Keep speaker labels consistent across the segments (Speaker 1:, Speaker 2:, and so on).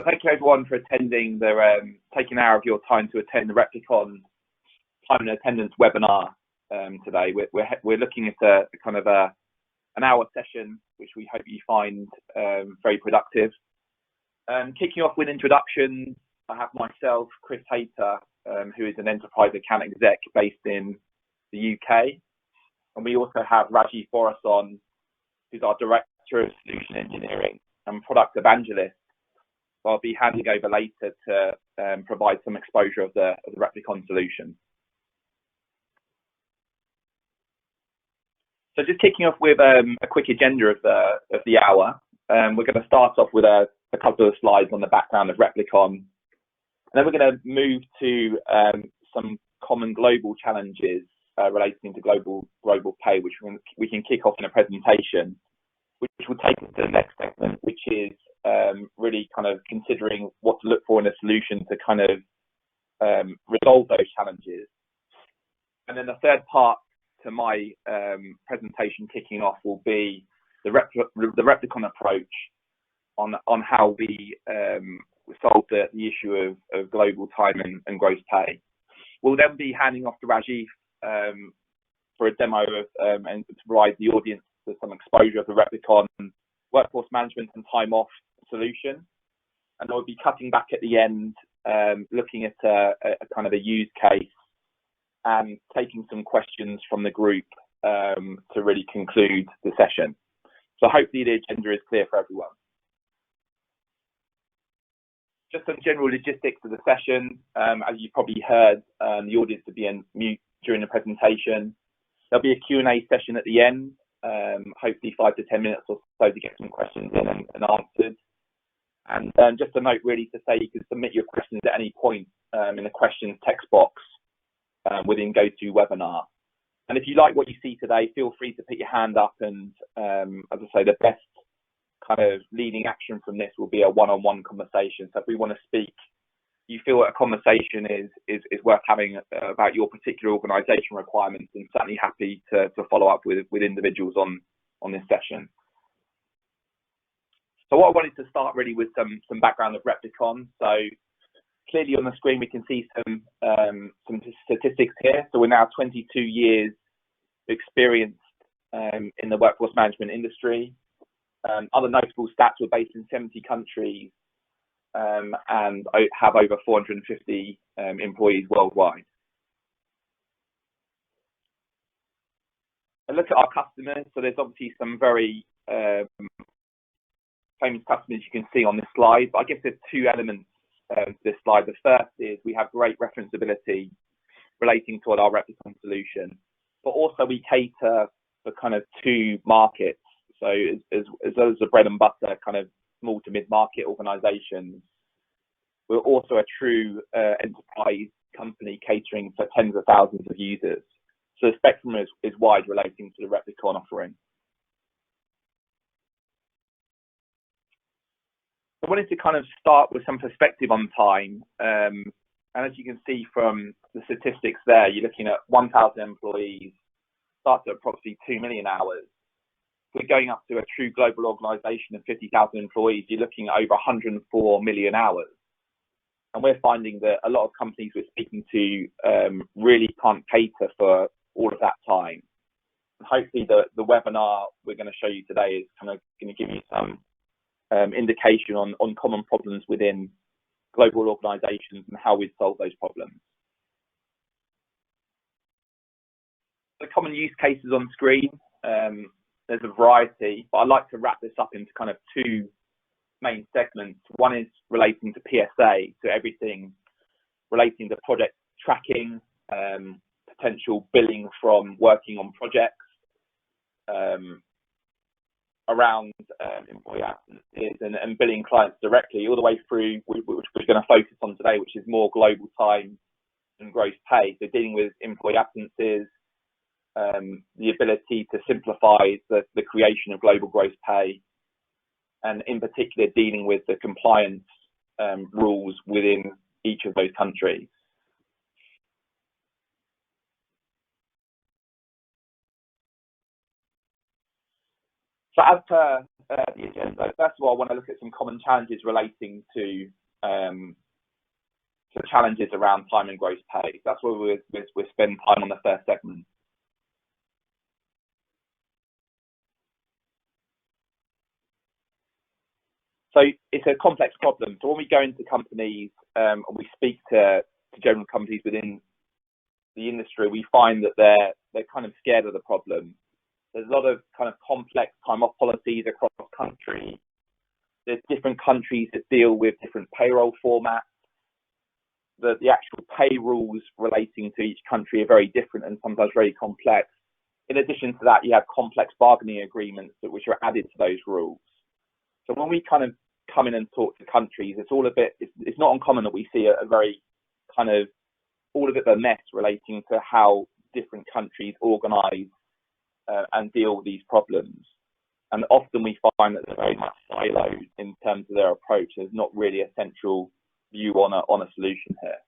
Speaker 1: thank you everyone for attending taking an hour of your time to attend the Replicon time and attendance webinar today. We're looking at a kind of an hour session, which we hope you find very productive. Kicking off with introductions, I have myself, Chris Hayter, who is an enterprise account exec based in the UK. And we also have Rajiv Borason, who's our Director of Solution Engineering and Product Evangelist. So I'll be handing over later to provide some exposure of the Replicon solution. So just kicking off with a quick agenda of the hour. We're going to start off with a couple of slides on the background of Replicon, and then we're going to move to some common global challenges relating to global pay, which we can kick off in a presentation, which will take us to the next segment, which is really kind of considering what to look for in a solution to kind of resolve those challenges. And then the third part to my presentation kicking off will be the Replicon approach on how we solve the issue of global time and gross pay. We'll then be handing off to Rajiv for a demo of and to provide the audience with some exposure of the Replicon workforce management and time off solution. And I'll be cutting back at the end, looking at a kind of a use case and taking some questions from the group to really conclude the session. So hopefully the agenda is clear for everyone. Just some general logistics of the session. As you probably heard, the audience will be in mute during the presentation. There'll be a Q&A session at the end, hopefully 5 to 10 minutes or so to get some questions in and answered. And just a note really to say you can submit your questions at any point in the questions text box within GoToWebinar. And if you like what you see today, feel free to put your hand up, and as I say, the best kind of leading action from this will be a one-on-one conversation. So if we want to speak, you feel that a conversation is worth having about your particular organisation requirements, and certainly happy to follow up with individuals on this session. So what I wanted to start really with some background of Replicon. So clearly on the screen we can see some statistics here. So we're now 22 years experienced in the workforce management industry. Other notable stats, we're based in 70 countries and have over 450 employees worldwide. A look at our customers. So there's obviously some very famous customers you can see on this slide, but I guess there's two elements to this slide. The first is we have great referenceability relating to our Replicon solution, but also we cater for kind of two markets. So as those are bread and butter kind of small to mid-market organizations, we're also a true enterprise company catering for tens of thousands of users. So the spectrum is wide relating to the Replicon offering. I wanted to kind of start with some perspective on time. And as you can see from the statistics there, you're looking at 1,000 employees, starts at approximately 2 million hours. We're going up to a true global organization of 50,000 employees, you're looking at over 104 million hours. And we're finding that a lot of companies we're speaking to really can't cater for all of that time. And hopefully the webinar we're going to show you today is kind of going to give you some indication on common problems within global organizations and how we solve those problems. The common use cases on screen, there's a variety, but I'd like to wrap this up into kind of two main segments. One is relating to PSA, so everything relating to project tracking, potential billing from working on projects, around employee absences and billing clients directly, all the way through, which we're going to focus on today, which is more global time and gross pay. So dealing with employee absences, the ability to simplify the creation of global gross pay, and in particular dealing with the compliance rules within each of those countries. So as per the agenda, first of all, I want to look at some common challenges relating to challenges around time and gross pay. That's where we'll spend time on the first segment. So it's a complex problem. So when we go into companies and we speak to general companies within the industry, we find that they're kind of scared of the problem. There's a lot of kind of complex time off policies across countries. There's different countries that deal with different payroll formats. The actual pay rules relating to each country are very different and sometimes very complex. In addition to that, you have complex bargaining agreements which are added to those rules. So when we kind of come in and talk to countries, it's not uncommon that we see a very kind of all of it a mess relating to how different countries organise and deal with these problems. And often we find that they're very much siloed in terms of their approach. There's not really a central view on a solution here.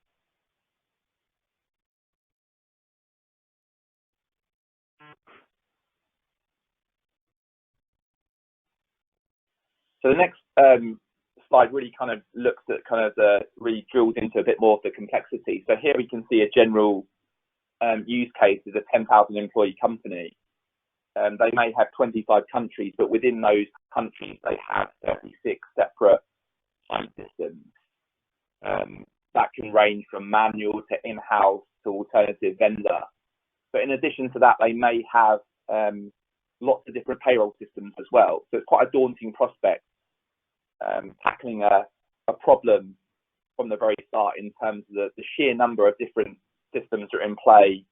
Speaker 1: So the next slide really kind of looks at really drills into a bit more of the complexity. So here we can see a general use case is a 10,000 employee company. They may have 25 countries, but within those countries, they have 36 separate time systems. That can range from manual to in-house to alternative vendor. But in addition to that, they may have lots of different payroll systems as well. So it's quite a daunting prospect, tackling a problem from the very start in terms of the sheer number of different systems that are in play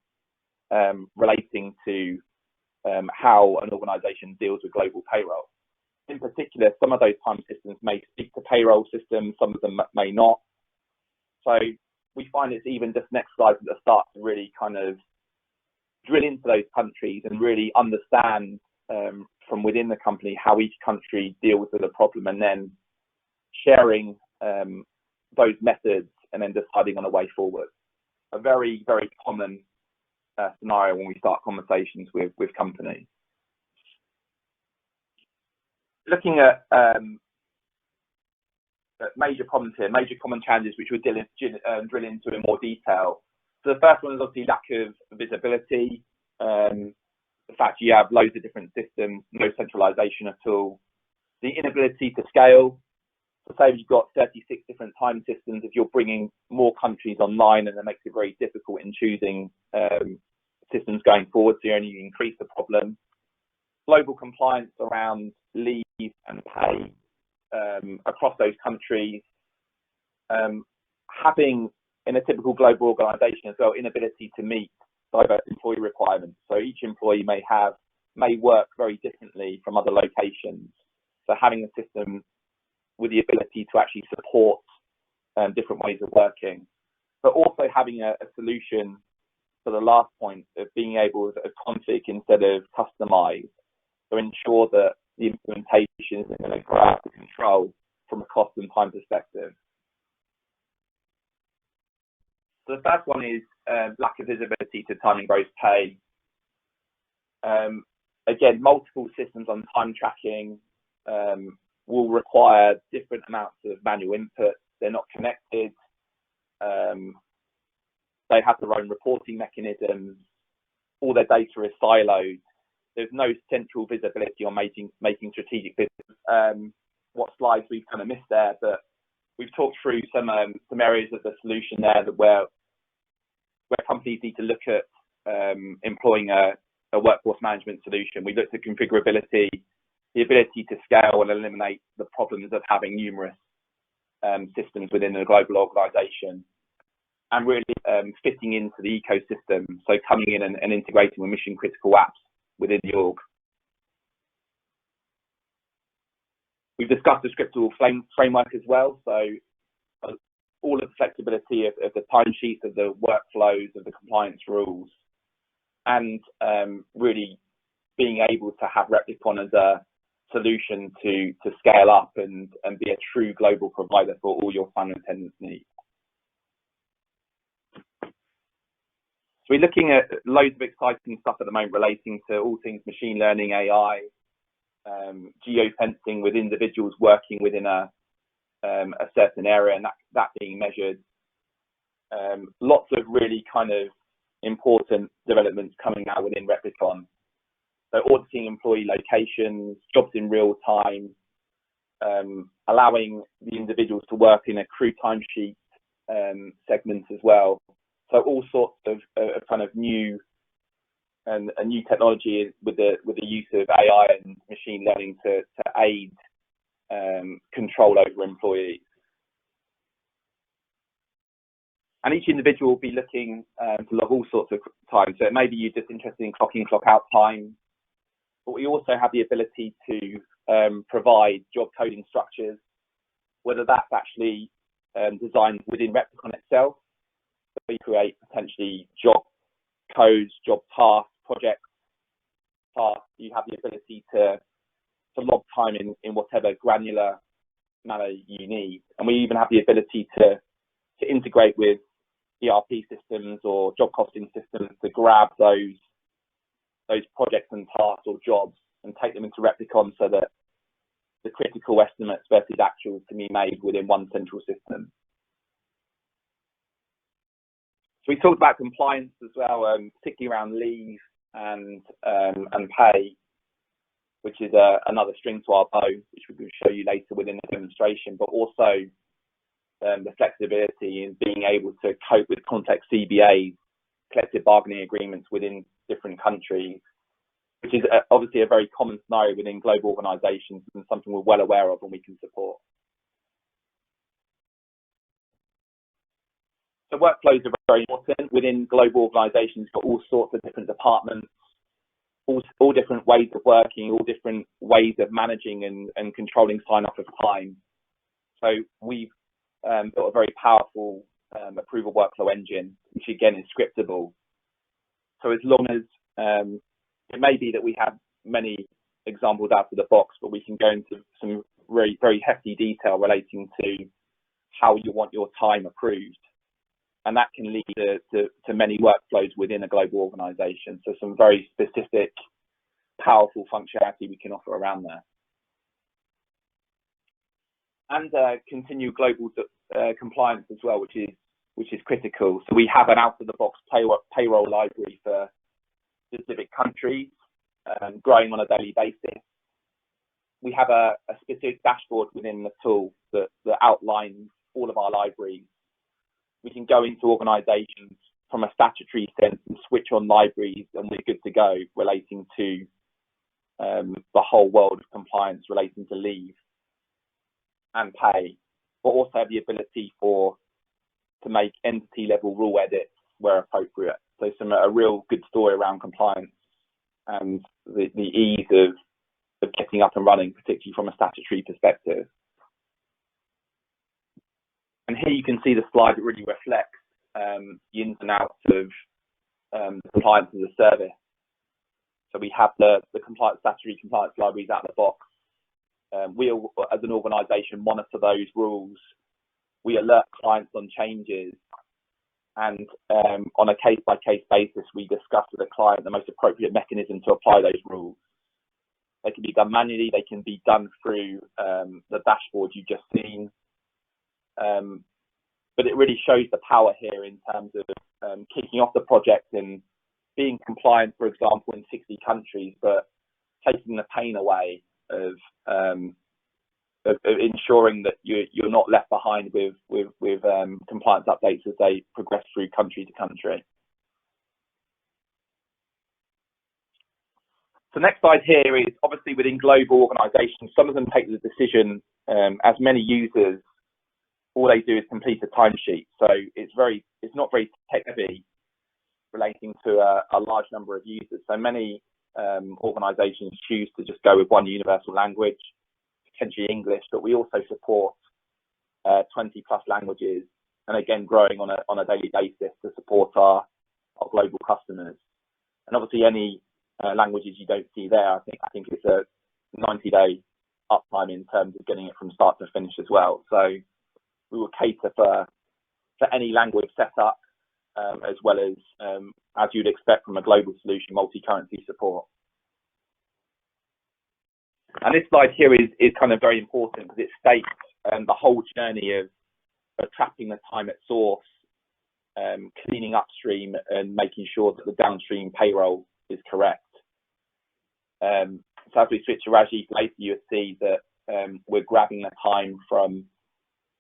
Speaker 1: relating to how an organisation deals with global payroll. In particular, some of those time systems may speak to payroll systems, some of them may not. So we find it's even just next slide at the start to really kind of drill into those countries and really understand from within the company how each country deals with the problem, and then sharing those methods and then deciding on a way forward. A very, very common scenario when we start conversations with companies. Looking at major problems here, major common challenges which we'll drill into in more detail. So the first one is obviously lack of visibility, the fact you have loads of different systems, no centralization at all, the inability to scale. So say you've got 36 different time systems, if you're bringing more countries online, and that makes it very difficult in choosing systems going forward, so you only increase the problem. Global compliance around leave and pay across those countries. Having, in a typical global organisation as well, inability to meet diverse employee requirements. So each employee may work very differently from other locations. So having a system with the ability to actually support different ways of working, but also having a solution for the last point of being able to config instead of customize, to ensure that the implementation isn't going to go out of control from a cost and time perspective. So the first one is lack of visibility to time and gross pay. Again, multiple systems on time tracking will require different amounts of manual input. They're not connected. They have their own reporting mechanisms. All their data is siloed. There's no central visibility on making strategic business. What slides we've kind of missed there, but we've talked through some areas of the solution there where companies need to look at employing a workforce management solution. We looked at configurability, the ability to scale and eliminate the problems of having numerous systems within a global organisation, and really fitting into the ecosystem, so coming in and integrating with mission critical apps within the org. We've discussed the scriptable framework as well, so all of the flexibility of the timesheets, of the workflows, of the compliance rules, and really being able to have Replicon as a solution to scale up and be a true global provider for all your time and attendance needs. So we're looking at loads of exciting stuff at the moment relating to all things machine learning, AI. geofencing with individuals working within a certain area, and that being measured. Lots of really kind of important developments coming out within Replicon. So auditing employee locations, jobs in real time, allowing the individuals to work in a crew timesheet segment as well. So all sorts of kind of new and a new technology with the use of AI and machine learning to aid control over employees. And each individual will be looking to log all sorts of time. So maybe you're just interested in clock in, clock out time, but we also have the ability to provide job coding structures, whether that's actually designed within Replicon itself. So we create potentially job codes, job tasks, project tasks. You have the ability to log time in whatever granular manner you need. And we even have the ability to integrate with ERP systems or job costing systems to grab those projects and tasks or jobs and take them into Replicon so that the critical estimates versus actuals can be made within one central system. So we talked about compliance as well, particularly around leave and pay, which is another string to our bow, which we will show you later within the demonstration, but also the flexibility in being able to cope with complex CBAs, collective bargaining agreements within different countries, which is obviously a very common scenario within global organisations and something we're well aware of and we can support. So workflows are very important within global organisations. Got all sorts of different departments, all different ways of working, all different ways of managing and controlling sign-off of time. So we've built a very powerful approval workflow engine, which again is scriptable. So as long as it may be that we have many examples out of the box, but we can go into some very, very hefty detail relating to how you want your time approved. And that can lead to many workflows within a global organization. So some very specific, powerful functionality we can offer around there. And continue global compliance as well, which is critical. So we have an out-of-the-box payroll library for specific countries, growing on a daily basis. We have a specific dashboard within the tool that outlines all of our libraries. We can go into organisations from a statutory sense and switch on libraries, and we're good to go relating to the whole world of compliance relating to leave and pay, but also have the ability to make entity level rule edits where appropriate. So a real good story around compliance and the ease of getting up and running, particularly from a statutory perspective. And here you can see the slide that really reflects the ins and outs of compliance as a service. So we have the statutory compliance libraries out of the box. We, as an organisation, monitor those rules. We alert clients on changes, and on a case-by-case basis, we discuss with the client the most appropriate mechanism to apply those rules. They can be done manually, they can be done through the dashboard you've just seen. But it really shows the power here in terms of kicking off the project and being compliant, for example, in 60 countries, but taking the pain away of ensuring that you're not left behind with compliance updates as they progress through country to country. So next slide here is obviously within global organisations, some of them take the decision as many users, all they do is complete a timesheet. So it's not very tech heavy relating to a large number of users. So many organisations choose to just go with one universal language, potentially English, but we also support 20 plus languages, and again growing on a daily basis to support our global customers. And obviously any languages you don't see there, I think it's a 90-day uptime in terms of getting it from start to finish as well. So we will cater for any language setup, as well as you'd expect from a global solution, multi-currency support. And this slide here is kind of very important because it states the whole journey of trapping the time at source, cleaning upstream, and making sure that the downstream payroll is correct. So as we switch to Rajiv later, you'll see that we're grabbing the time from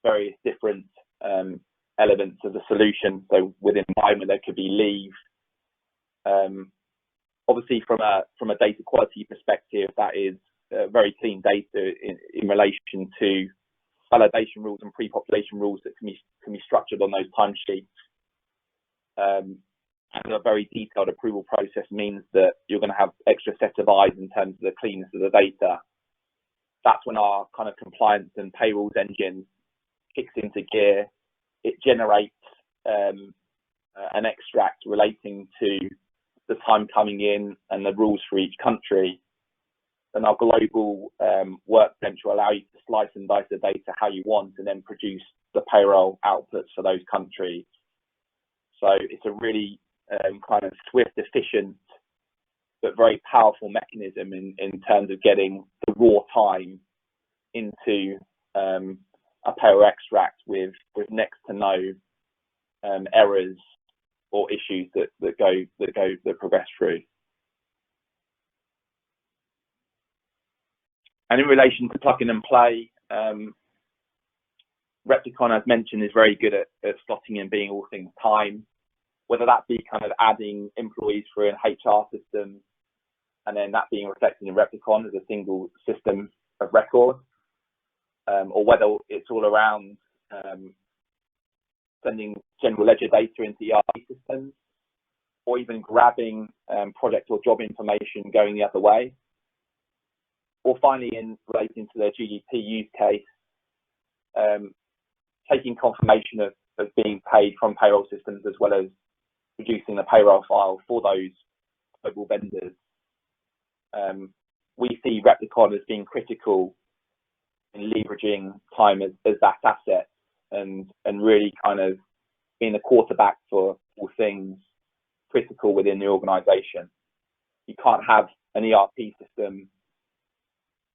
Speaker 1: various different elements of the solution. So within environment, there could be leave. Obviously, from a data quality perspective, that is very clean data in relation to validation rules and pre-population rules that can be structured on those timesheets. And a very detailed approval process means that you're going to have extra set of eyes in terms of the cleanness of the data. That's when our kind of compliance and payrolls engine kicks into gear. It generates an extract relating to the time coming in and the rules for each country. And our global workbench will allow you to slice and dice the data how you want and then produce the payroll outputs for those countries. So it's a really kind of swift, efficient, but very powerful mechanism in terms of getting the raw time into a payroll extract with next to no errors or issues that progress through. And in relation to plug in and play, Replicon, as mentioned, is very good at slotting in being all things time, whether that be kind of adding employees through an HR system and then that being reflected in Replicon as a single system of record, or whether it's all around sending general ledger data into ERP systems, or even grabbing project or job information going the other way. Or finally, in relating to the GDP use case, taking confirmation of being paid from payroll systems as well as producing the payroll file for those global vendors. We see Replicon as being critical in leveraging time as that asset and really kind of being the quarterback for all things critical within the organization. You can't have an ERP system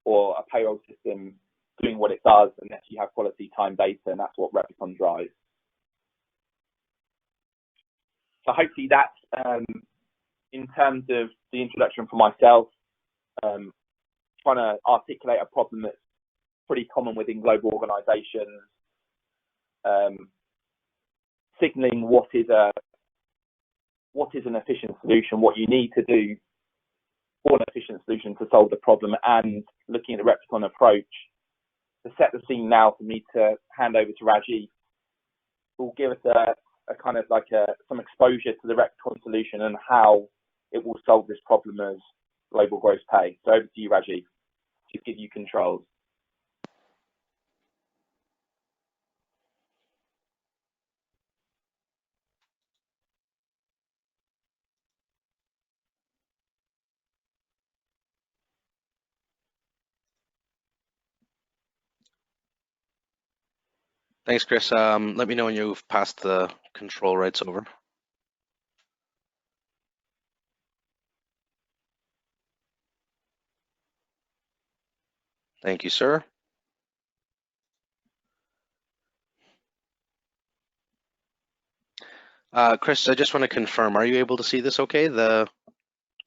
Speaker 1: or a payroll system doing what it does unless you have quality time data, and that's what Replicon drives. So hopefully that's in terms of the introduction for myself, trying to articulate a problem that's pretty common within global organizations, signaling what is an efficient solution, what you need to do for an efficient solution to solve the problem, and looking at the Replicon approach. To set the scene now for me to hand over to Rajiv, who will give us a kind of like some exposure to the Replicon solution and how it will solve this problem as global gross pay. So over to you, Rajiv, to give you controls.
Speaker 2: Thanks, Chris. Let me know when you've passed the control rights over. Thank you, sir. Chris, I just want to confirm, are you able to see this okay?
Speaker 1: Yeah,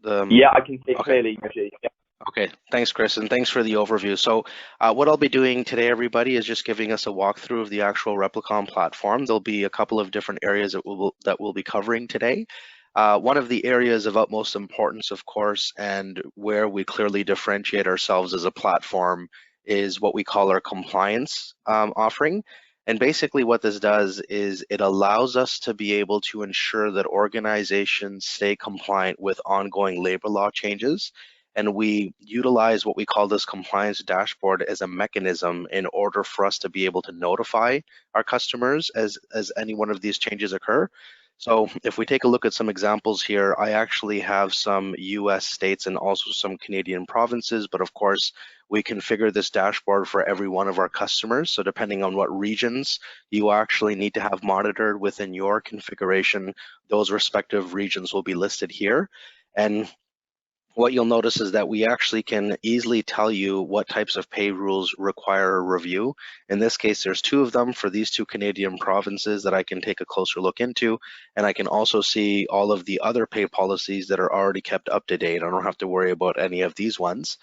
Speaker 1: I can see it clearly, Rajiv. Yeah.
Speaker 2: Okay, thanks, Chris, and thanks for the overview. So what I'll be doing today, everybody, is just giving us a walkthrough of the actual Replicon platform. There'll be a couple of different areas that we'll be covering today. One of the areas of utmost importance, of course, and where we clearly differentiate ourselves as a platform is what we call our compliance offering. And basically what this does is it allows us to be able to ensure that organizations stay compliant with ongoing labor law changes. And we utilize what we call this compliance dashboard as a mechanism in order for us to be able to notify our customers as any one of these changes occur. So if we take a look at some examples here, I actually have some US states and also some Canadian provinces, but of course we configure this dashboard for every one of our customers. So depending on what regions you actually need to have monitored within your configuration, those respective regions will be listed here. And what you'll notice is that we actually can easily tell you what types of pay rules require a review. In this case, there's 2 of them for these 2 Canadian provinces that I can take a closer look into, and I can also see all of the other pay policies that are already kept up to date. I don't have to worry about any of these ones.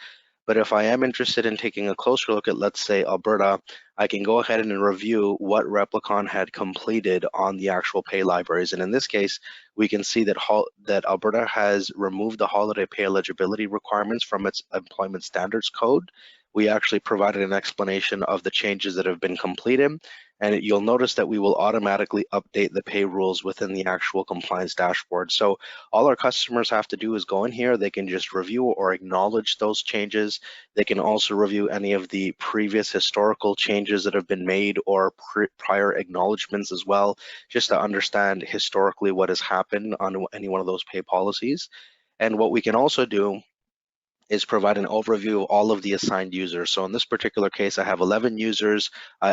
Speaker 2: But if I am interested in taking a closer look at, let's say, Alberta, I can go ahead and review what Replicon had completed on the actual pay libraries. And in this case, we can see that Alberta has removed the holiday pay eligibility requirements from its employment standards code. We actually provided an explanation of the changes that have been completed, and you'll notice that we will automatically update the pay rules within the actual compliance dashboard. So all our customers have to do is go in here, they can just review or acknowledge those changes. They can also review any of the previous historical changes that have been made or prior acknowledgements as well, just to understand historically what has happened on any one of those pay policies. And what we can also do is provide an overview of all of the assigned users. So in this particular case, I have 11 users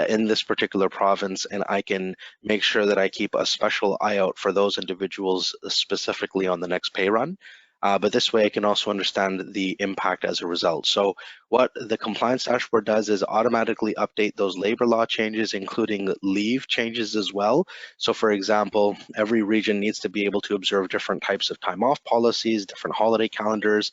Speaker 2: in this particular province, and I can make sure that I keep a special eye out for those individuals specifically on the next pay run. But this way I can also understand the impact as a result. So what the compliance dashboard does is automatically update those labor law changes, including leave changes as well. So for example, every region needs to be able to observe different types of time off policies, different holiday calendars.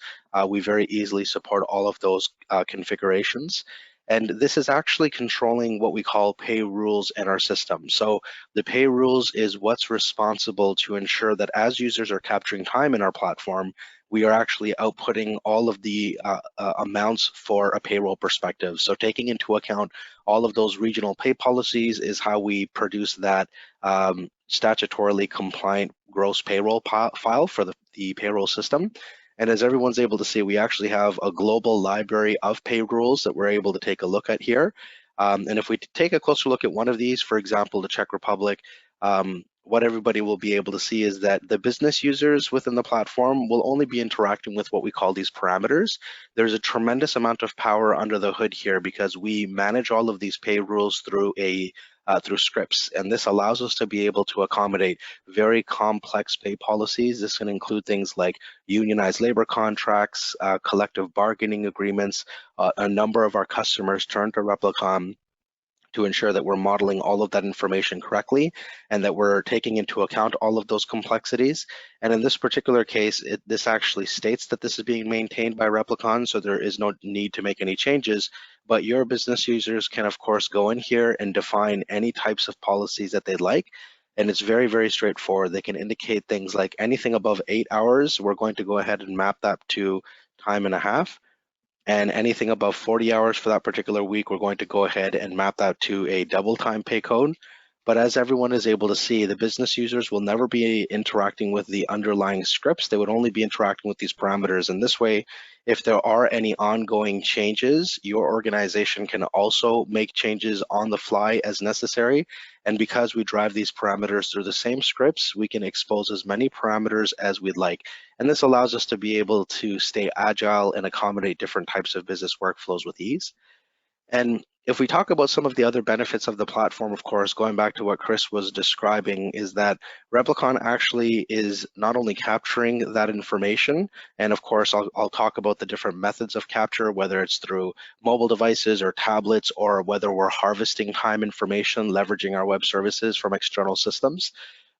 Speaker 2: We very easily support all of those configurations. And this is actually controlling what we call pay rules in our system. So the pay rules is what's responsible to ensure that as users are capturing time in our platform, we are actually outputting all of the amounts for a payroll perspective. So taking into account all of those regional pay policies is how we produce that statutorily compliant gross payroll file for the payroll system. And as everyone's able to see, we actually have a global library of pay rules that we're able to take a look at here. And if we take a closer look at one of these, for example, the Czech Republic, what everybody will be able to see is that the business users within the platform will only be interacting with what we call these parameters. There's a tremendous amount of power under the hood here because we manage all of these pay rules through through scripts, and this allows us to be able to accommodate very complex pay policies. This can include things like unionized labor contracts, collective bargaining agreements. A number of our customers turn to Replicon to ensure that we're modeling all of that information correctly and that we're taking into account all of those complexities. And in this particular case, this actually states that this is being maintained by Replicon, so there is no need to make any changes. But your business users can, of course, go in here and define any types of policies that they'd like. And it's very, very straightforward. They can indicate things like anything above 8 hours, we're going to go ahead and map that to time and a half. And anything above 40 hours for that particular week, we're going to go ahead and map that to a double time pay code. But as everyone is able to see, the business users will never be interacting with the underlying scripts. They would only be interacting with these parameters. And this way, if there are any ongoing changes, your organization can also make changes on the fly as necessary. And because we drive these parameters through the same scripts, we can expose as many parameters as we'd like. And this allows us to be able to stay agile and accommodate different types of business workflows with ease. And if we talk about some of the other benefits of the platform, of course, going back to what Chris was describing, is that Replicon actually is not only capturing that information, and of course, I'll talk about the different methods of capture, whether it's through mobile devices or tablets, or whether we're harvesting time information, leveraging our web services from external systems.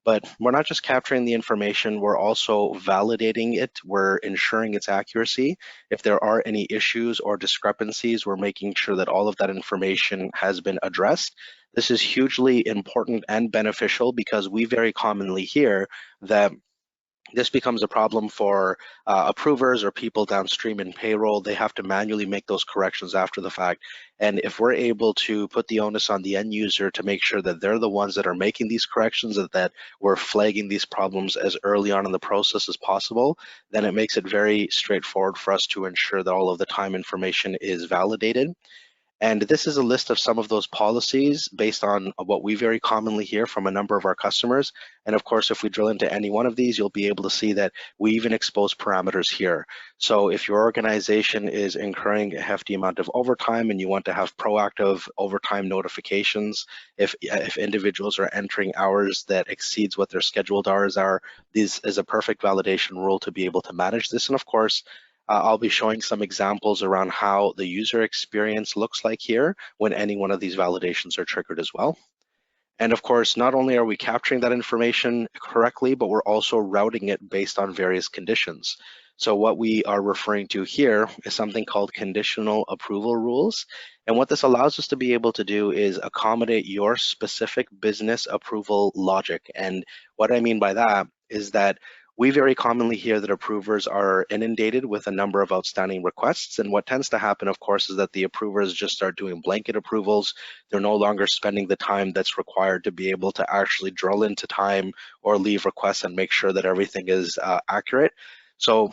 Speaker 2: But we're not just capturing the information, we're also validating it, we're ensuring its accuracy. If there are any issues or discrepancies, we're making sure that all of that information has been addressed. This is hugely important and beneficial because we very commonly hear that this becomes a problem for approvers or people downstream in payroll. They have to manually make those corrections after the fact. And if we're able to put the onus on the end user to make sure that they're the ones that are making these corrections, that we're flagging these problems as early on in the process as possible, then it makes it very straightforward for us to ensure that all of the time information is validated. And this is a list of some of those policies based on what we very commonly hear from a number of our customers. And of course, if we drill into any one of these, you'll be able to see that we even expose parameters here. So if your organization is incurring a hefty amount of overtime and you want to have proactive overtime notifications, if individuals are entering hours that exceeds what their scheduled hours are, this is a perfect validation rule to be able to manage this. And of course, I'll be showing some examples around how the user experience looks like here when any one of these validations are triggered as well. And of course, not only are we capturing that information correctly, but we're also routing it based on various conditions. So what we are referring to here is something called conditional approval rules. And what this allows us to be able to do is accommodate your specific business approval logic. And what I mean by that is that we very commonly hear that approvers are inundated with a number of outstanding requests. And what tends to happen, of course, is that the approvers just start doing blanket approvals. They're no longer spending the time that's required to be able to actually drill into time or leave requests and make sure that everything is accurate. So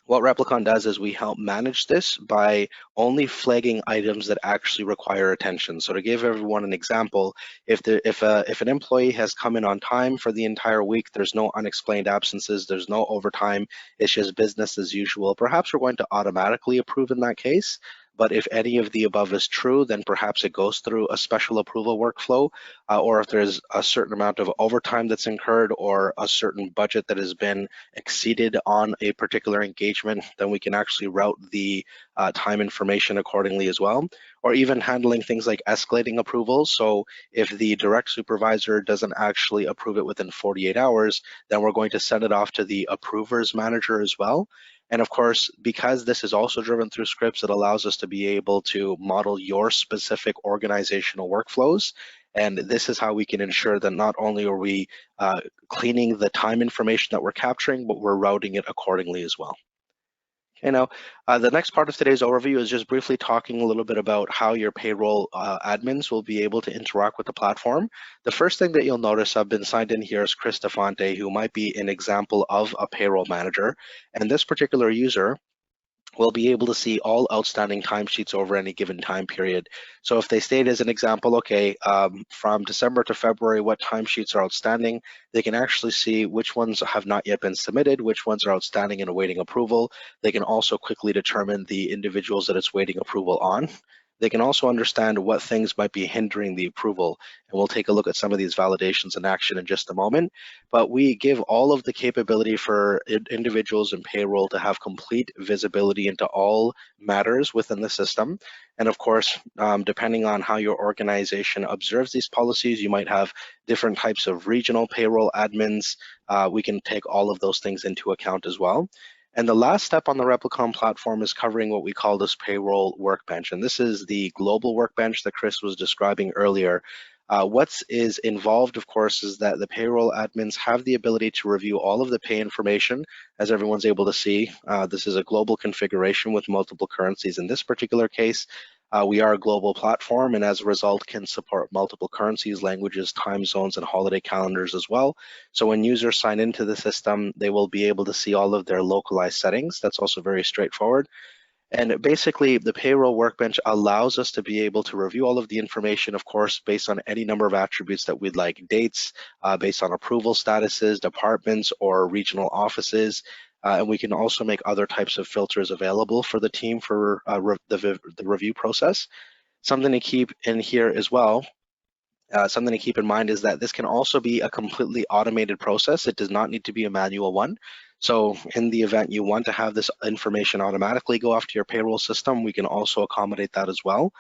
Speaker 2: what Replicon does is we help manage this by only flagging items that actually require attention. So to give everyone an example, if an employee has come in on time for the entire week, there's no unexplained absences, there's no overtime, it's just business as usual, perhaps we're going to automatically approve in that case. But if any of the above is true, then perhaps it goes through a special approval workflow, or if there's a certain amount of overtime that's incurred or a certain budget that has been exceeded on a particular engagement, then we can actually route the time information accordingly as well, or even handling things like escalating approvals. So if the direct supervisor doesn't actually approve it within 48 hours, then we're going to send it off to the approvers manager as well. And of course, because this is also driven through scripts, it allows us to be able to model your specific organizational workflows. And this is how we can ensure that not only are we cleaning the time information that we're capturing, but we're routing it accordingly as well. Okay, now the next part of today's overview is just briefly talking a little bit about how your payroll admins will be able to interact with the platform. The first thing that you'll notice, I've been signed in here as Chris Defonte, who might be an example of a payroll manager. And this particular user will be able to see all outstanding timesheets over any given time period. So if they state as an example, okay, from December to February, what timesheets are outstanding, they can actually see which ones have not yet been submitted, which ones are outstanding and awaiting approval. They can also quickly determine the individuals that it's waiting approval on. They can also understand what things might be hindering the approval. And we'll take a look at some of these validations in action in just a moment. But we give all of the capability for individuals in payroll to have complete visibility into all matters within the system. And of course, depending on how your organization observes these policies, you might have different types of regional payroll admins. We can take all of those things into account as well. And the last step on the Replicon platform is covering what we call this payroll workbench. And this is the global workbench that Chris was describing earlier. What is involved, of course, is that the payroll admins have the ability to review all of the pay information, as everyone's able to see. This is a global configuration with multiple currencies. In this particular case, we are a global platform, and as a result can support multiple currencies, languages, time zones, and holiday calendars as well. So when users sign into the system, they will be able to see all of their localized settings. That's also very straightforward. And basically, the payroll workbench allows us to be able to review all of the information, of course, based on any number of attributes that we'd like, dates, based on approval statuses, departments, or regional offices. And we can also make other types of filters available for the team for the review process. Something to keep in here as well, something to keep in mind is that this can also be a completely automated process. It does not need to be a manual one. So in the event you want to have this information automatically go off to your payroll system, we can also accommodate that as well.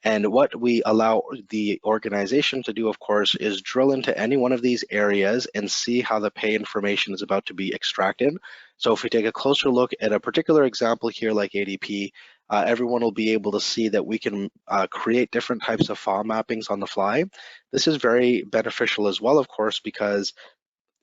Speaker 2: And what we allow the organization to do, of course, is drill into any one of these areas and see how the pay information is about to be extracted. So if we take a closer look at a particular example here like ADP, everyone will be able to see that we can create different types of file mappings on the fly. This is very beneficial as well, of course, because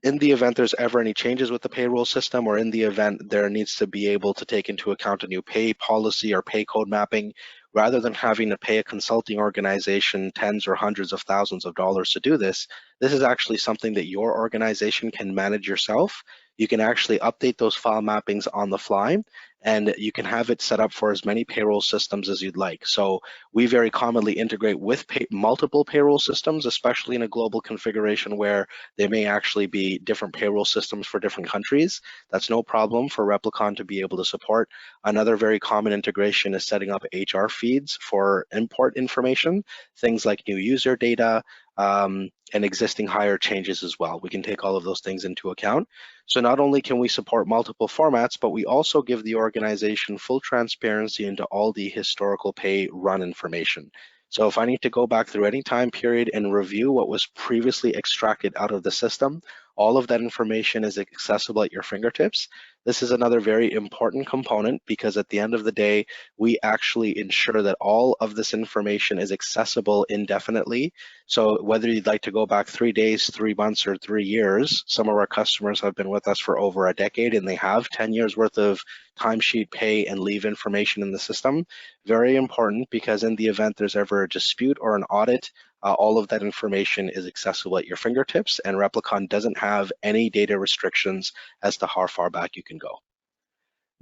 Speaker 2: in the event there's ever any changes with the payroll system, or in the event there needs to be able to take into account a new pay policy or pay code mapping, rather than having to pay a consulting organization tens or hundreds of thousands of dollars to do this, this is actually something that your organization can manage yourself. You can actually update those file mappings on the fly, and you can have it set up for as many payroll systems as you'd like. So we very commonly integrate with multiple payroll systems, especially in a global configuration where they may actually be different payroll systems for different countries. That's no problem for Replicon to be able to support. Another very common integration is setting up HR feeds for import information, things like new user data, and existing hire changes as well. We can take all of those things into account. So not only can we support multiple formats, but we also give the organization full transparency into all the historical pay run information. So if I need to go back through any time period and review what was previously extracted out of the system, all of that information is accessible at your fingertips. This is another very important component because at the end of the day, we actually ensure that all of this information is accessible indefinitely. So whether you'd like to go back 3 days, 3 months, or 3 years, some of our customers have been with us for over a decade and they have 10 years worth of timesheet pay and leave information in the system. Very important because in the event there's ever a dispute or an audit, all of that information is accessible at your fingertips, and Replicon doesn't have any data restrictions as to how far back you can go.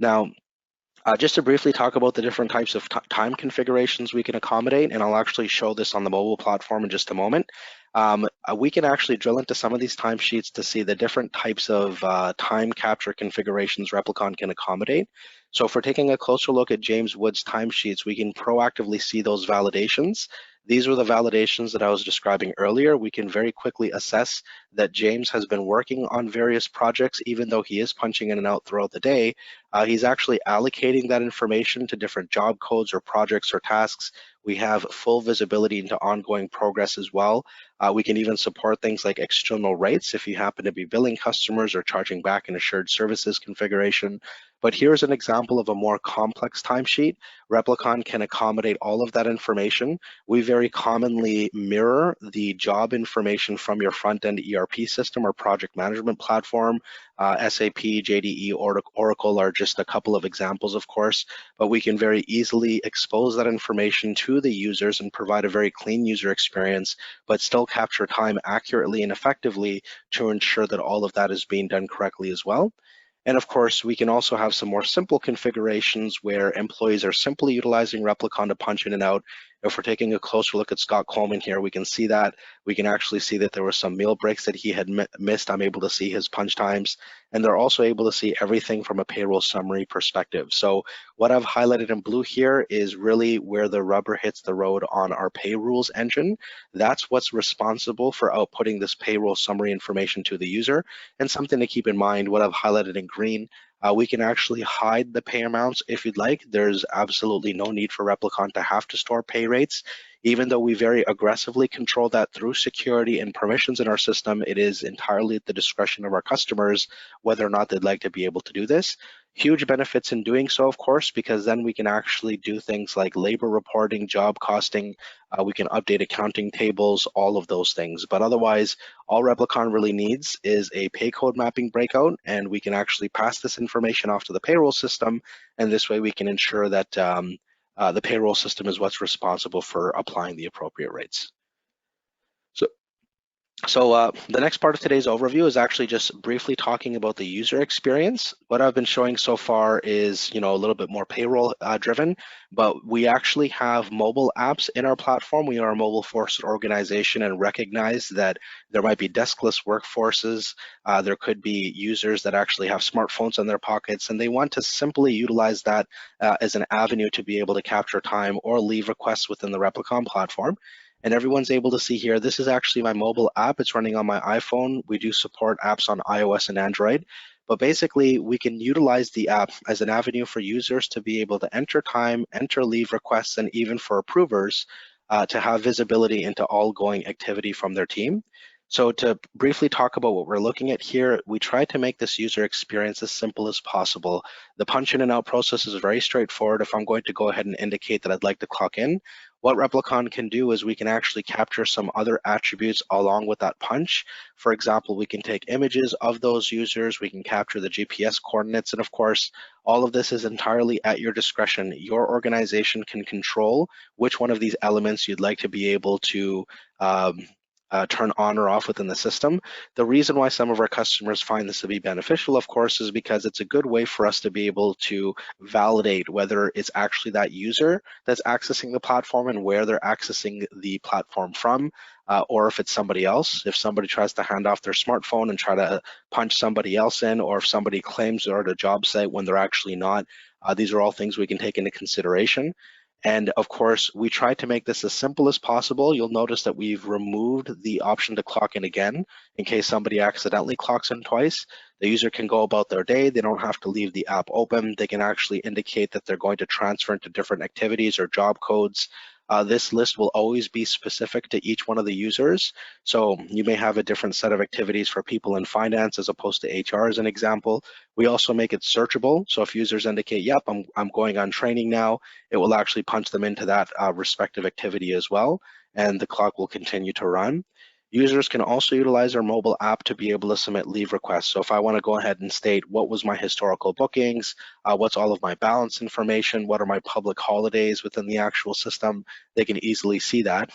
Speaker 2: Now, just to briefly talk about the different types of time configurations we can accommodate, and I'll actually show this on the mobile platform in just a moment. We can actually drill into some of these timesheets to see the different types of time capture configurations Replicon can accommodate. So if we're taking a closer look at James Wood's timesheets, we can proactively see those validations. These were the validations that I was describing earlier. We can very quickly assess that James has been working on various projects, even though he is punching in and out throughout the day. He's actually allocating that information to different job codes or projects or tasks. We have full visibility into ongoing progress as well. We can even support things like external rates if you happen to be billing customers or charging back in a shared services configuration. But here's an example of a more complex timesheet. Replicon can accommodate all of that information. We very commonly mirror the job information from your front-end ERP system or project management platform. SAP, JDE, Oracle are just a couple of examples, of course, but we can very easily expose that information to the users and provide a very clean user experience, but still capture time accurately and effectively to ensure that all of that is being done correctly as well. And of course, we can also have some more simple configurations where employees are simply utilizing Replicon to punch in and out. If we're taking a closer look at Scott Coleman here, we can see that. We can actually see that there were some meal breaks that he had missed. I'm able to see his punch times. And they're also able to see everything from a payroll summary perspective. So what I've highlighted in blue here is really where the rubber hits the road on our pay rules engine. That's what's responsible for outputting this payroll summary information to the user. And something to keep in mind, what I've highlighted in green, we can actually hide the pay amounts if you'd like. There's absolutely no need for Replicon to have to store pay rates. Even though we very aggressively control that through security and permissions in our system, it is entirely at the discretion of our customers whether or not they'd like to be able to do this. Huge benefits in doing so, of course, because then we can actually do things like labor reporting, job costing, we can update accounting tables, all of those things. But otherwise, all Replicon really needs is a pay code mapping breakout, and we can actually pass this information off to the payroll system, and this way we can ensure that the payroll system is what's responsible for applying the appropriate rates. So the next part of today's overview is actually just briefly talking about the user experience. What I've been showing so far is, a little bit more payroll driven, but we actually have mobile apps in our platform. We are a mobile first organization and recognize that there might be deskless workforces. There could be users that actually have smartphones in their pockets, and they want to simply utilize that as an avenue to be able to capture time or leave requests within the Replicon platform. And everyone's able to see here, this is actually my mobile app. It's running on my iPhone. We do support apps on iOS and Android, but basically we can utilize the app as an avenue for users to be able to enter time, enter leave requests, and even for approvers to have visibility into all going activity from their team. So to briefly talk about what we're looking at here, we try to make this user experience as simple as possible. The punch in and out process is very straightforward. If I'm going to go ahead and indicate that I'd like to clock in, what Replicon can do is we can actually capture some other attributes along with that punch. For example, we can take images of those users, we can capture the GPS coordinates, and of course, all of this is entirely at your discretion. Your organization can control which one of these elements you'd like to be able to turn on or off within the system. The reason why some of our customers find this to be beneficial, of course, is because it's a good way for us to be able to validate whether it's actually that user that's accessing the platform and where they're accessing the platform from, or if it's somebody else. If somebody tries to hand off their smartphone and try to punch somebody else in, or if somebody claims they're at a job site when they're actually not, these are all things we can take into consideration. And of course, we try to make this as simple as possible. You'll notice that we've removed the option to clock in again in case somebody accidentally clocks in twice. The user can go about their day. They don't have to leave the app open. They can actually indicate that they're going to transfer into different activities or job codes. This list will always be specific to each one of the users. So you may have a different set of activities for people in finance as opposed to HR as an example. We also make it searchable. So if users indicate, yep, I'm going on training now, it will actually punch them into that respective activity as well, and the clock will continue to run. Users can also utilize our mobile app to be able to submit leave requests. So if I want to go ahead and state what was my historical bookings, what's all of my balance information, what are my public holidays within the actual system, they can easily see that.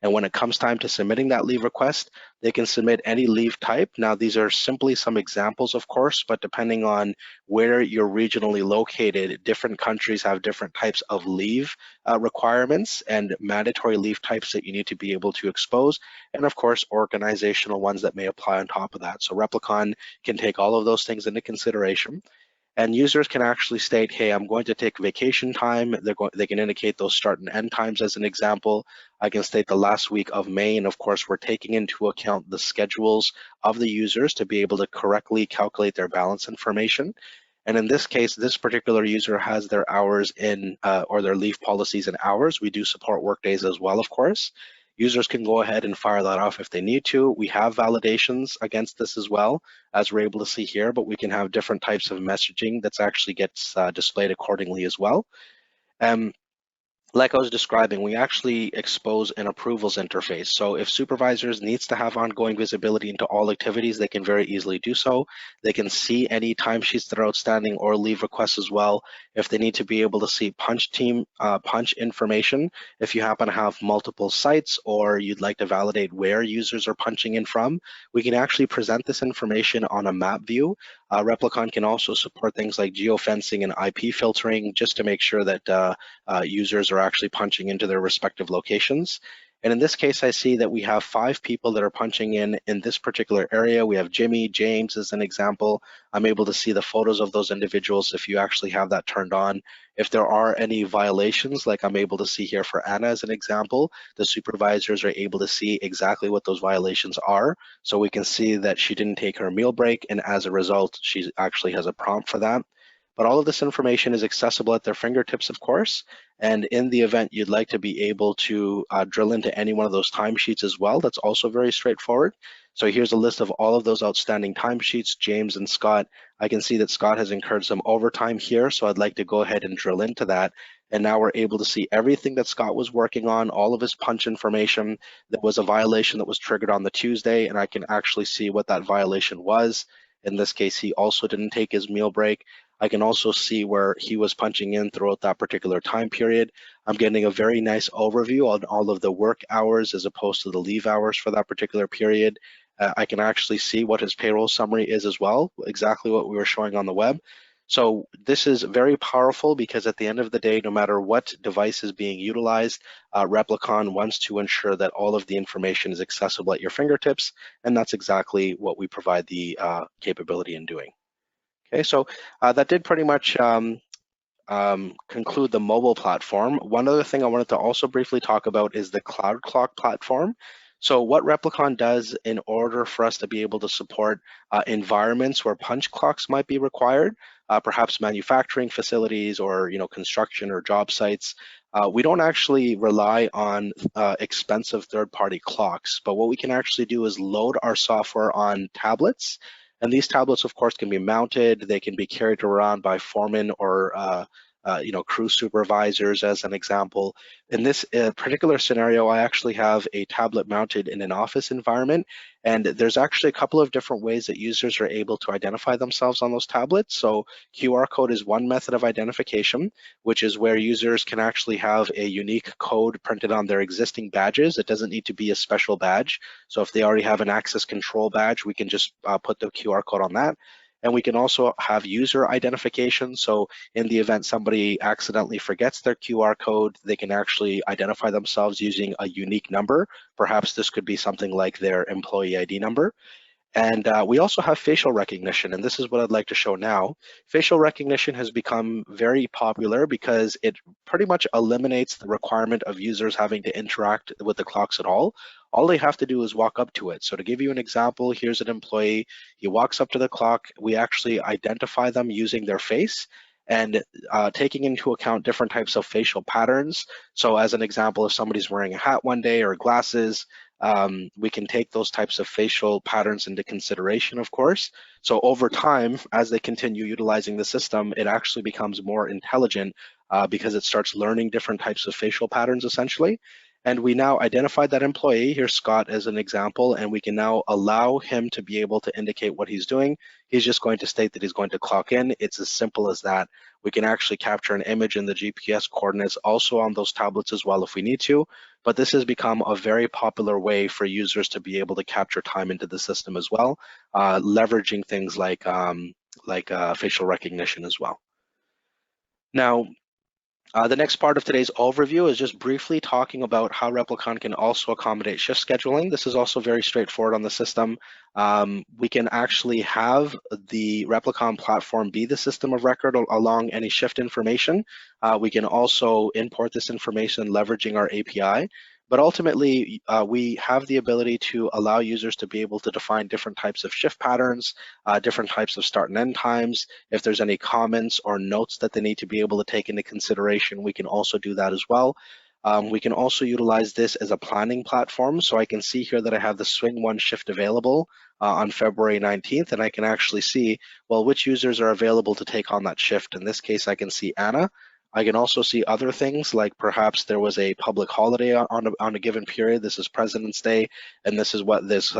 Speaker 2: And when it comes time to submitting that leave request, they can submit any leave type. Now, these are simply some examples, of course, but depending on where you're regionally located, different countries have different types of leave requirements and mandatory leave types that you need to be able to expose. And of course, organizational ones that may apply on top of that. So Replicon can take all of those things into consideration. And users can actually state, hey, I'm going to take vacation time. They can indicate those start and end times as an example. I can state the last week of May. And of course, we're taking into account the schedules of the users to be able to correctly calculate their balance information. And in this case, this particular user has their hours in, or their leave policies in hours. We do support workdays as well, of course. Users can go ahead and fire that off if they need to. We have validations against this as well, as we're able to see here, but we can have different types of messaging that's actually gets displayed accordingly as well. Like I was describing, we actually expose an approvals interface. So if supervisors needs to have ongoing visibility into all activities, they can very easily do so. They can see any timesheets that are outstanding or leave requests as well. If they need to be able to see punch information, if you happen to have multiple sites or you'd like to validate where users are punching in from, we can actually present this information on a map view. Replicon can also support things like geofencing and IP filtering just to make sure that users are actually punching into their respective locations. And in this case, I see that we have 5 people that are punching in this particular area. We have Jimmy, James as an example. I'm able to see the photos of those individuals if you actually have that turned on. If there are any violations, like I'm able to see here for Anna as an example, the supervisors are able to see exactly what those violations are. So we can see that she didn't take her meal break, and as a result, she actually has a prompt for that. But all of this information is accessible at their fingertips, of course. And in the event you'd like to be able to drill into any one of those timesheets as well, that's also very straightforward. So here's a list of all of those outstanding timesheets, James and Scott. I can see that Scott has incurred some overtime here, so I'd like to go ahead and drill into that. And now we're able to see everything that Scott was working on, all of his punch information. There was a violation that was triggered on the Tuesday, and I can actually see what that violation was. In this case, he also didn't take his meal break. I can also see where he was punching in throughout that particular time period. I'm getting a very nice overview on all of the work hours as opposed to the leave hours for that particular period. I can actually see what his payroll summary is as well, exactly what we were showing on the web. So this is very powerful because at the end of the day, no matter what device is being utilized, Replicon wants to ensure that all of the information is accessible at your fingertips, and that's exactly what we provide the capability in doing. Okay, so that did pretty much conclude the mobile platform. One other thing I wanted to also briefly talk about is the Cloud Clock platform. So what Replicon does in order for us to be able to support environments where punch clocks might be required, perhaps manufacturing facilities or construction or job sites, we don't actually rely on expensive third-party clocks, but what we can actually do is load our software on tablets. And these tablets, of course, can be mounted. They can be carried around by foremen or crew supervisors, as an example. In this particular scenario, I actually have a tablet mounted in an office environment, and there's actually a couple of different ways that users are able to identify themselves on those tablets. So QR code is one method of identification, which is where users can actually have a unique code printed on their existing badges. It doesn't need to be a special badge. So if they already have an access control badge, we can just put the QR code on that. And we can also have user identification. So in the event somebody accidentally forgets their QR code, they can actually identify themselves using a unique number. Perhaps this could be something like their employee ID number. And we also have facial recognition, and this is what I'd like to show now. Facial recognition has become very popular because it pretty much eliminates the requirement of users having to interact with the clocks at all. All they have to do is walk up to it. So to give you an example, here's an employee. He walks up to the clock. We actually identify them using their face and taking into account different types of facial patterns. So as an example, if somebody's wearing a hat one day or glasses, we can take those types of facial patterns into consideration, of course. So over time, as they continue utilizing the system, it actually becomes more intelligent because it starts learning different types of facial patterns, essentially. And we now identified that employee, here's Scott as an example, and we can now allow him to be able to indicate what he's doing. He's just going to state that he's going to clock in. It's as simple as that. We can actually capture an image in the GPS coordinates also on those tablets as well if we need to, but this has become a very popular way for users to be able to capture time into the system as well, leveraging things like facial recognition as well. Now, the next part of today's overview is just briefly talking about how Replicon can also accommodate shift scheduling. This is also very straightforward on the system. We can actually have the Replicon platform be the system of record along any shift information. We can also import this information leveraging our API. But ultimately, we have the ability to allow users to be able to define different types of shift patterns, different types of start and end times. If there's any comments or notes that they need to be able to take into consideration, we can also do that as well. We can also utilize this as a planning platform. So I can see here that I have the swing one shift available on February 19th, and I can actually see, well, which users are available to take on that shift. In this case, I can see Anna. I can also see other things like perhaps there was a public holiday on a given period. This is President's Day, and this is what this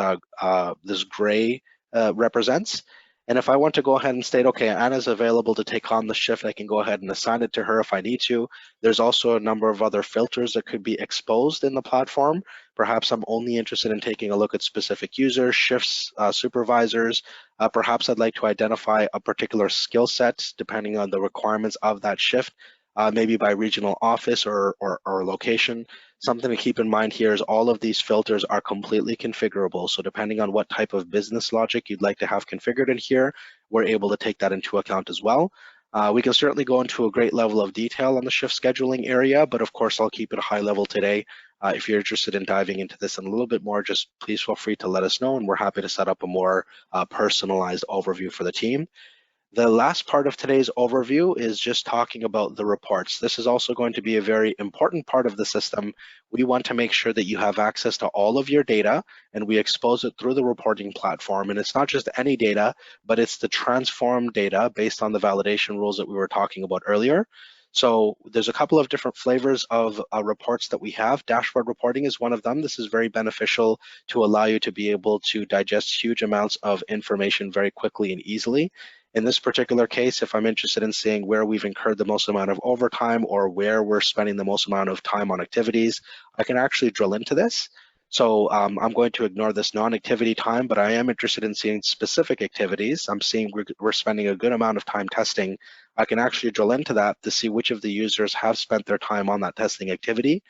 Speaker 2: gray represents. And if I want to go ahead and state, okay, Anna's available to take on the shift, I can go ahead and assign it to her if I need to. There's also a number of other filters that could be exposed in the platform. Perhaps I'm only interested in taking a look at specific users, shifts, supervisors. Perhaps I'd like to identify a particular skill set depending on the requirements of that shift. Maybe by regional office or location. Something to keep in mind here is all of these filters are completely configurable. So depending on what type of business logic you'd like to have configured in here, we're able to take that into account as well. We can certainly go into a great level of detail on the shift scheduling area, but of course I'll keep it high level today. If you're interested in diving into this in a little bit more, just please feel free to let us know, and we're happy to set up a more personalized overview for the team. The last part of today's overview is just talking about the reports. This is also going to be a very important part of the system. We want to make sure that you have access to all of your data, and we expose it through the reporting platform. And it's not just any data, but it's the transformed data based on the validation rules that we were talking about earlier. So there's a couple of different flavors of reports that we have. Dashboard reporting is one of them. This is very beneficial to allow you to be able to digest huge amounts of information very quickly and easily. In this particular case, if I'm interested in seeing where we've incurred the most amount of overtime or where we're spending the most amount of time on activities, I can actually drill into this. So I'm going to ignore this non-activity time, but I am interested in seeing specific activities. I'm seeing we're spending a good amount of time testing. I can actually drill into that to see which of the users have spent their time on that testing activity.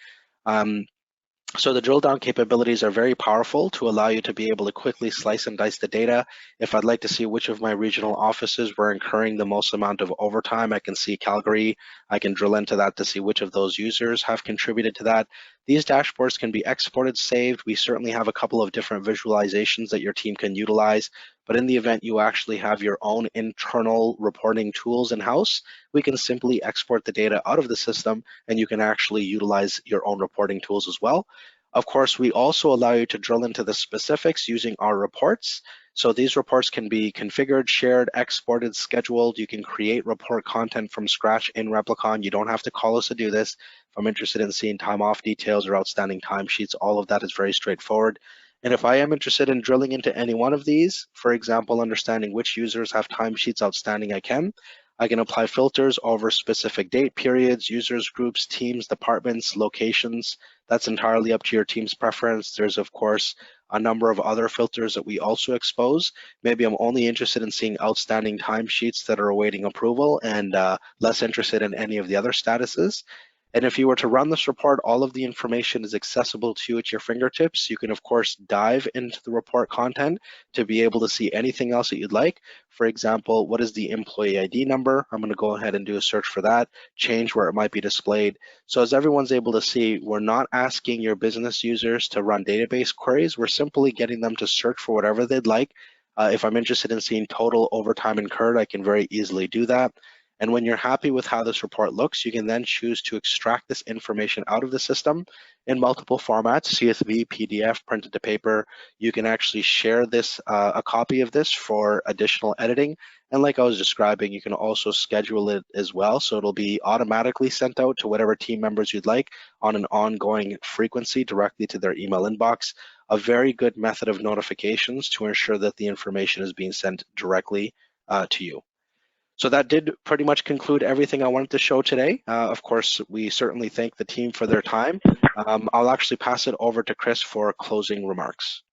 Speaker 2: So the drill down capabilities are very powerful to allow you to be able to quickly slice and dice the data. If I'd like to see which of my regional offices were incurring the most amount of overtime, I can see Calgary. I can drill into that to see which of those users have contributed to that. These dashboards can be exported, saved. We certainly have a couple of different visualizations that your team can utilize. But in the event you actually have your own internal reporting tools in-house, we can simply export the data out of the system, and you can actually utilize your own reporting tools as well. Of course, we also allow you to drill into the specifics using our reports. So these reports can be configured, shared, exported, scheduled. You can create report content from scratch in Replicon. You don't have to call us to do this. If I'm interested in seeing time off details or outstanding timesheets, all of that is very straightforward. And if I am interested in drilling into any one of these, for example, understanding which users have timesheets outstanding, I can apply filters over specific date periods, users, groups, teams, departments, locations. That's entirely up to your team's preference. There's, of course, a number of other filters that we also expose. Maybe I'm only interested in seeing outstanding timesheets that are awaiting approval and less interested in any of the other statuses. And if you were to run this report, all of the information is accessible to you at your fingertips. You can, of course, dive into the report content to be able to see anything else that you'd like. For example, what is the employee ID number? I'm going to go ahead and do a search for that, change where it might be displayed. So as everyone's able to see, we're not asking your business users to run database queries. We're simply getting them to search for whatever they'd like. If I'm interested in seeing total overtime incurred, I can very easily do that. And when you're happy with how this report looks, you can then choose to extract this information out of the system in multiple formats, CSV, PDF, printed to paper. You can actually share this, a copy of this for additional editing. And like I was describing, you can also schedule it as well. So it'll be automatically sent out to whatever team members you'd like on an ongoing frequency directly to their email inbox. A very good method of notifications to ensure that the information is being sent directly to you. So that did pretty much conclude everything I wanted to show today. Of course, we certainly thank the team for their time. I'll actually pass it over to Chris for closing remarks.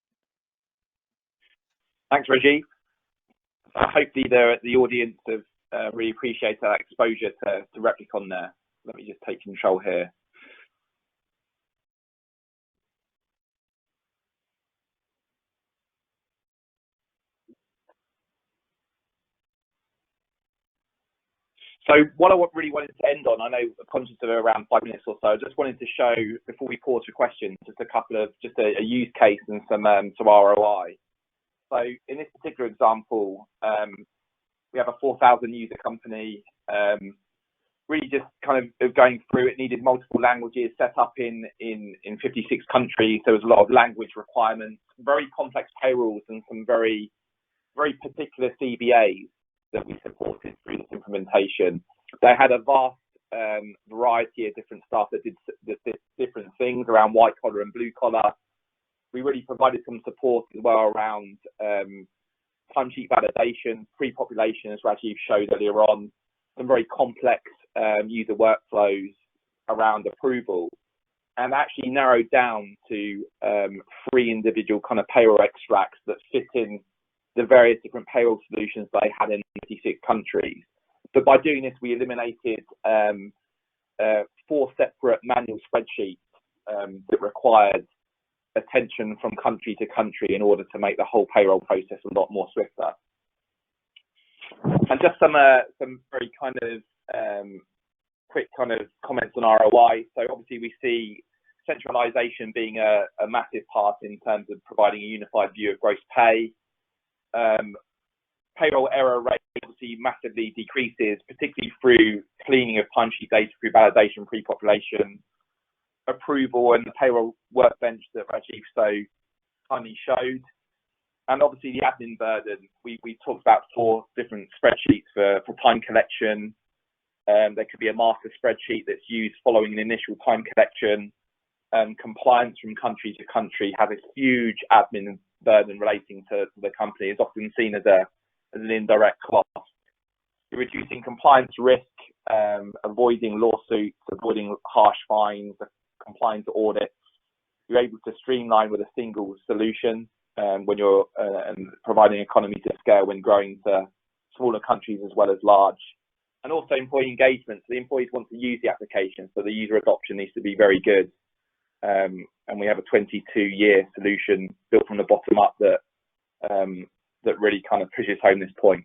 Speaker 1: Thanks, Rajiv. Hopefully the audience have really appreciated that exposure to Replicon there. Let me just take control here. So what I really wanted to end on, I know I'm conscious of around 5 minutes or so, I just wanted to show, before we pause for questions, just a couple of, just a use case and some ROI. So in this particular example, we have a 4,000 user company, really just kind of going through, it needed multiple languages set up in 56 countries. There was a lot of language requirements, very complex payrolls and some very, very particular CBAs that we supported through this implementation. They had a vast variety of different staff that did different things around white collar and blue collar. We really provided some support as well around timesheet validation, pre-population, as Rajiv showed earlier on, some very complex user workflows around approval, and actually narrowed down to 3 individual kind of payroll extracts that fit in the various different payroll solutions they had in 56 countries. But by doing this, we eliminated 4 separate manual spreadsheets that required attention from country to country in order to make the whole payroll process a lot more swifter. And just some very kind of quick kind of comments on ROI. So obviously we see centralization being a massive part in terms of providing a unified view of gross pay. Payroll error rate obviously massively decreases, particularly through cleaning of timesheet data through validation, pre-population, approval, and the payroll workbench that Rajiv so kindly showed. And obviously the admin burden. We talked about 4 different spreadsheets for time collection. There could be a master spreadsheet that's used following an initial time collection. Compliance from country to country has a huge admin burden relating to the company. It's often seen as an indirect cost. You're reducing compliance risk, avoiding lawsuits, avoiding harsh fines, compliance audits. You're able to streamline with a single solution when you're providing economies of scale when growing to smaller countries as well as large. And also employee engagement. So the employees want to use the application, so the user adoption needs to be very good. And we have a 22-year solution built from the bottom up that really kind of pushes home this point.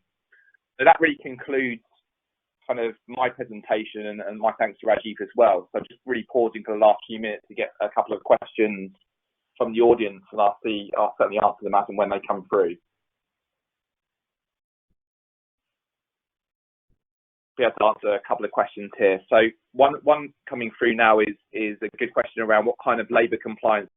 Speaker 1: So that really concludes kind of my presentation, and my thanks to Rajiv as well. So I'm just really pausing for the last few minutes to get a couple of questions from the audience, and I'll certainly answer them as and when they come through. Be able to answer a couple of questions here. So one coming through now is a good question around what kind of labour compliance